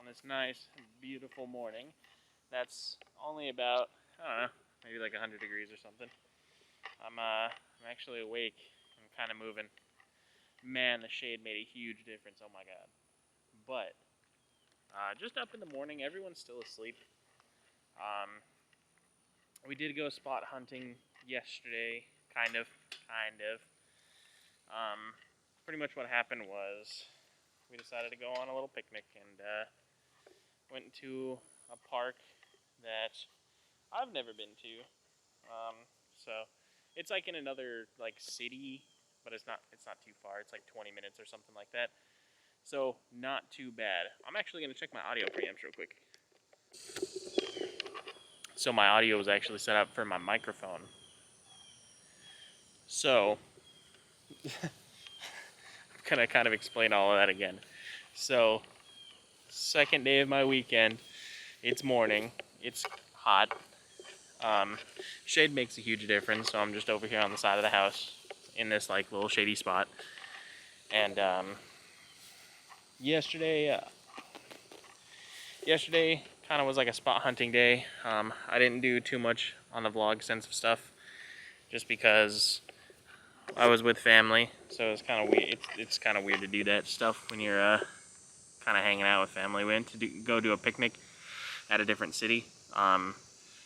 on this nice, beautiful morning. That's only about, I don't know, maybe like 100 degrees or something. I'm actually awake. I'm kind of moving. Man, the shade made a huge difference. Oh my god. But just up in the morning, everyone's still asleep. Um, we did go spot hunting yesterday, kind of. Pretty much what happened was we decided to go on a little picnic and went to a park that I've never been to. So it's like in another like city, but it's not too far. It's like 20 minutes or something like that. So not too bad. I'm actually gonna check my audio preamps real quick. So my audio was actually set up for my microphone. So I'm gonna kind of explain all of that again. So second day of my weekend. It's morning. It's hot. Shade makes a huge difference, so I'm just over here on the side of the house in this like little shady spot. And yesterday kind of was like a spot hunting day. I didn't do too much on the vlog sense of stuff, just because I was with family, so it's kind of weird. It's kind of weird to do that stuff when you're kind of hanging out with family. We went to go do a picnic at a different city.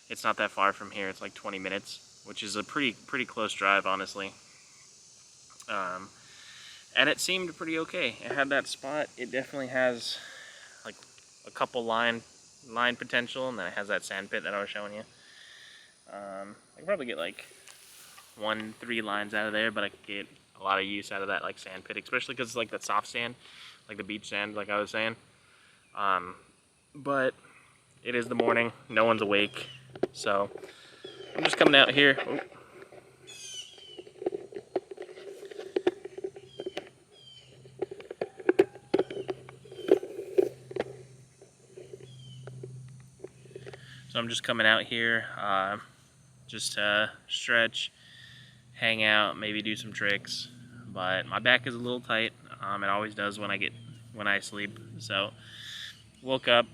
It's not that far from here. It's like 20 minutes, which is a pretty close drive, honestly. And it seemed pretty okay. It had that spot. It definitely has like a couple line potential, and then it has that sand pit that I was showing you. I could probably get like 1-3 lines out of there, but I could get a lot of use out of that like sand pit, especially because it's like that soft sand, like the beach sand, like I was saying. But it is the morning. No one's awake. So I'm just coming out here. Oh. So I'm just coming out here just to stretch, hang out, maybe do some tricks. But my back is a little tight. It always does when I sleep. So woke up,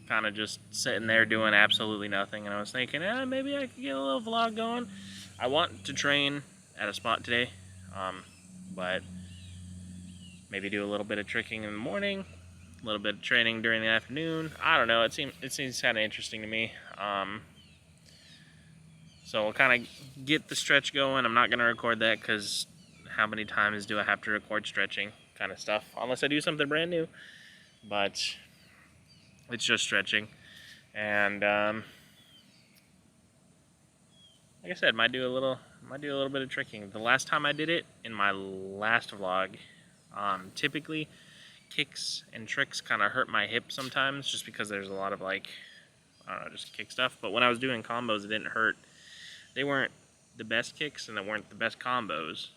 kind of just sitting there doing absolutely nothing, and I was thinking, maybe I could get a little vlog going. I want to train at a spot today, but maybe do a little bit of tricking in the morning, a little bit of training during the afternoon. I don't know. It seems kind of interesting to me. So we'll kind of get the stretch going. I'm not going to record that because how many times do I have to record stretching kind of stuff? Unless I do something brand new. But it's just stretching. And like I said, might do a little bit of tricking. The last time I did it, in my last vlog, typically kicks and tricks kind of hurt my hip sometimes, just because there's a lot of like, I don't know, just kick stuff. But when I was doing combos, it didn't hurt. They weren't the best kicks and they weren't the best combos,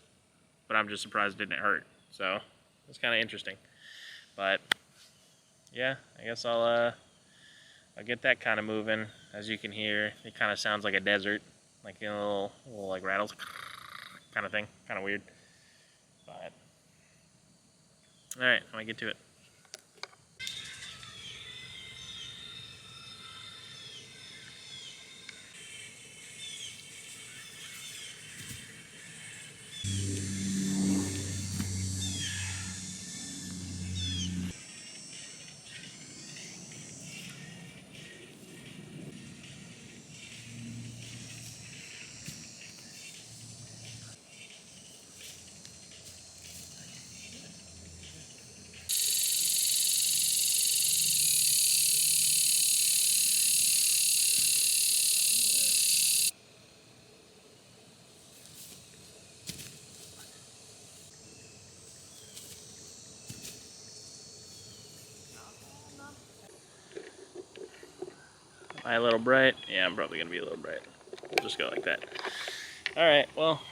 but I'm just surprised it didn't hurt. So it's kind of interesting. But yeah, I guess I'll get that kind of moving. As you can hear, it kind of sounds like a desert, like a little like rattles kind of thing, kind of weird. But all right, let me get to it. Am I a little bright? Yeah, I'm probably gonna be a little bright. We'll just go like that. All right, well,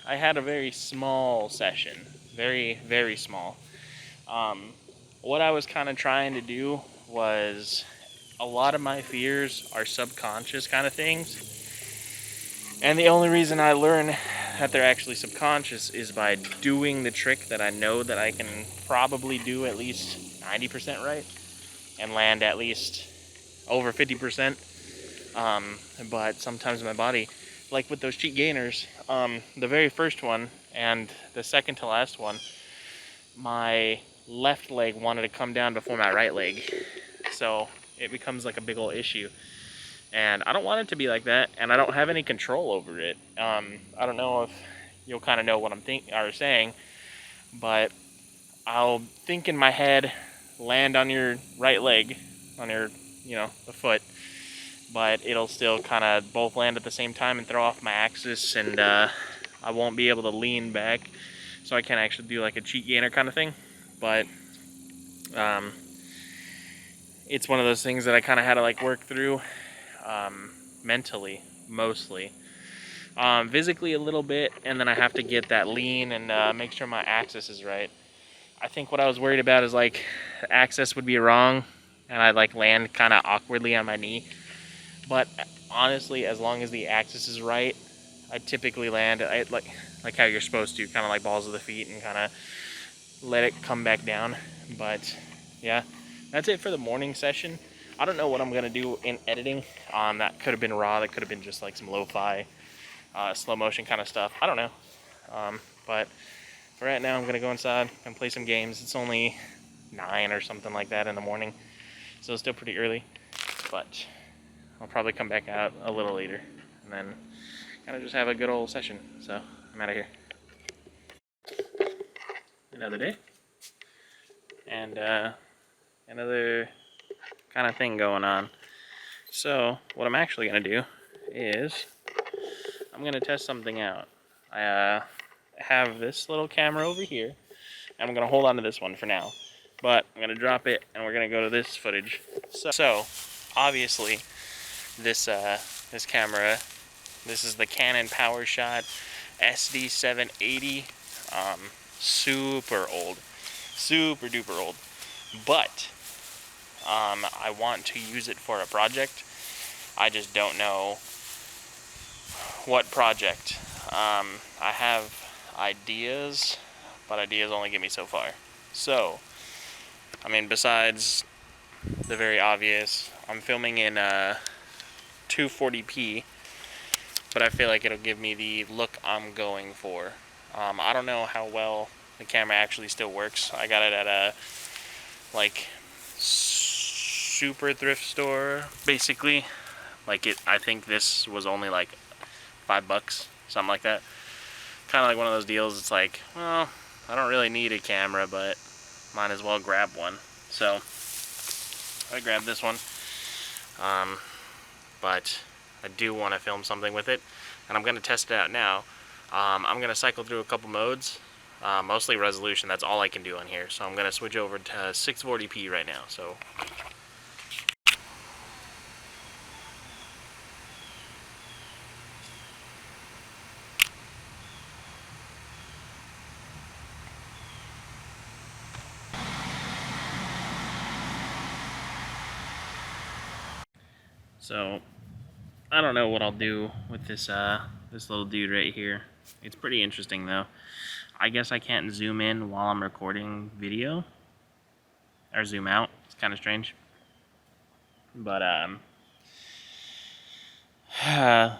I had a very small session, very small. What I was kind of trying to do was, a lot of my fears are subconscious kind of things, and the only reason I learn that they're actually subconscious is by doing the trick that I know that I can probably do at least 90% right. and land at least over 50%. But sometimes my body, like with those cheat gainers, the very first one and the second to last one, my left leg wanted to come down before my right leg. So it becomes like a big old issue. And I don't want it to be like that, and I don't have any control over it. I don't know if you'll kind of know what I'm saying, but I'll think in my head, land on your right leg, on your, the foot, but it'll still kind of both land at the same time and throw off my axis, and I won't be able to lean back, so I can't actually do like a cheat gainer kind of thing. But it's one of those things that I kind of had to like work through. Mentally, mostly. Physically a little bit, and then I have to get that lean and make sure my axis is right. I think what I was worried about is like the axis would be wrong, and I'd like land kind of awkwardly on my knee. But honestly, as long as the axis is right, I typically land like how you're supposed to, kind of like balls of the feet, and kind of let it come back down. But yeah, that's it for the morning session. I don't know what I'm going to do in editing. That could have been raw. That could have been just like some lo-fi, slow motion kind of stuff. I don't know. But for right now, I'm going to go inside and play some games. It's only 9 or something like that in the morning, so it's still pretty early. But I'll probably come back out a little later and then kind of just have a good old session. So I'm out of here. Another day. And another kind of thing going on. So what I'm actually going to do is I'm going to test something out. I have this little camera over here, and I'm going to hold on to this one for now. But I'm going to drop it, and we're going to go to this footage. So obviously, this camera, this is the Canon PowerShot SD780. Super old. Super duper old. But I want to use it for a project. I just don't know what project. I have ideas, but ideas only get me so far. So, I mean, besides the very obvious, I'm filming in 240p, but I feel like it'll give me the look I'm going for. I don't know how well the camera actually still works. I got it at a like super thrift store, basically. Like I think this was only like $5, something like that. Kind of like one of those deals. It's like, well, I don't really need a camera, but might as well grab one. So I grabbed this one. But I do want to film something with it, and I'm going to test it out now. I'm going to cycle through a couple modes. Mostly resolution, that's all I can do on here. So I'm going to switch over to 640p right now. So I don't know what I'll do with this this little dude right here. It's pretty interesting though. I guess I can't zoom in while I'm recording video, or zoom out. It's kind of strange. But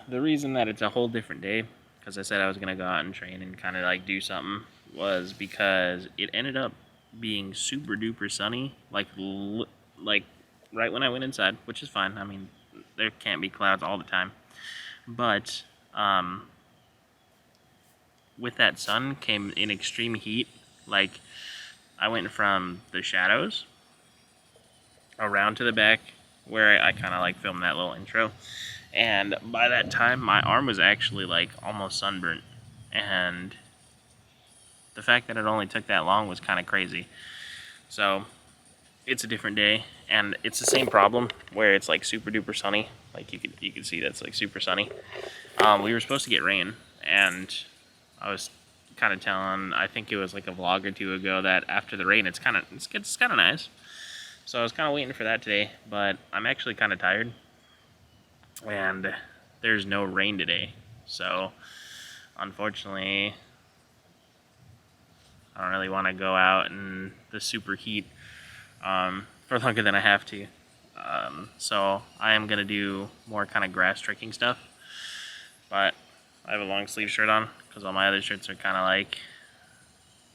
the reason that it's a whole different day, because I said I was gonna go out and train and kind of like do something, was because it ended up being super duper sunny, like right when I went inside, which is fine. I mean, there can't be clouds all the time, but with that sun came in extreme heat. Like, I went from the shadows around to the back where I kind of like filmed that little intro, and by that time my arm was actually like almost sunburnt, and the fact that it only took that long was kind of crazy. So it's a different day, and it's the same problem where it's like super duper sunny. Like you could see that's like super sunny. We were supposed to get rain, and I was kind of telling, I think it was like a vlog or two ago, that after the rain it's kind of nice. So I was kind of waiting for that today, but I'm actually kind of tired, and there's no rain today. So unfortunately, I don't really want to go out in the super heat. for longer than I have to. So I am gonna do more kind of grass tricking stuff, but I have a long sleeve shirt on because all my other shirts are kind of like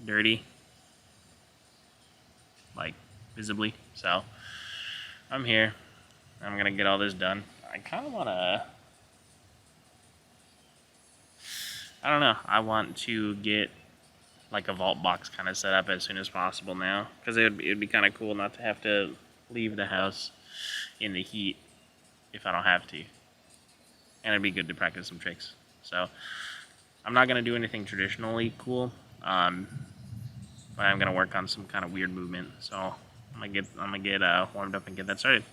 dirty, like visibly. So I'm here. I'm gonna get all this done. I kind of wanna, I don't know, I want to get like a vault box kind of set up as soon as possible now, because it'd be kind of cool not to have to leave the house in the heat if I don't have to, and it'd be good to practice some tricks. So I'm not gonna do anything traditionally cool, but I'm gonna work on some kind of weird movement. So I'm gonna get warmed up and get that started.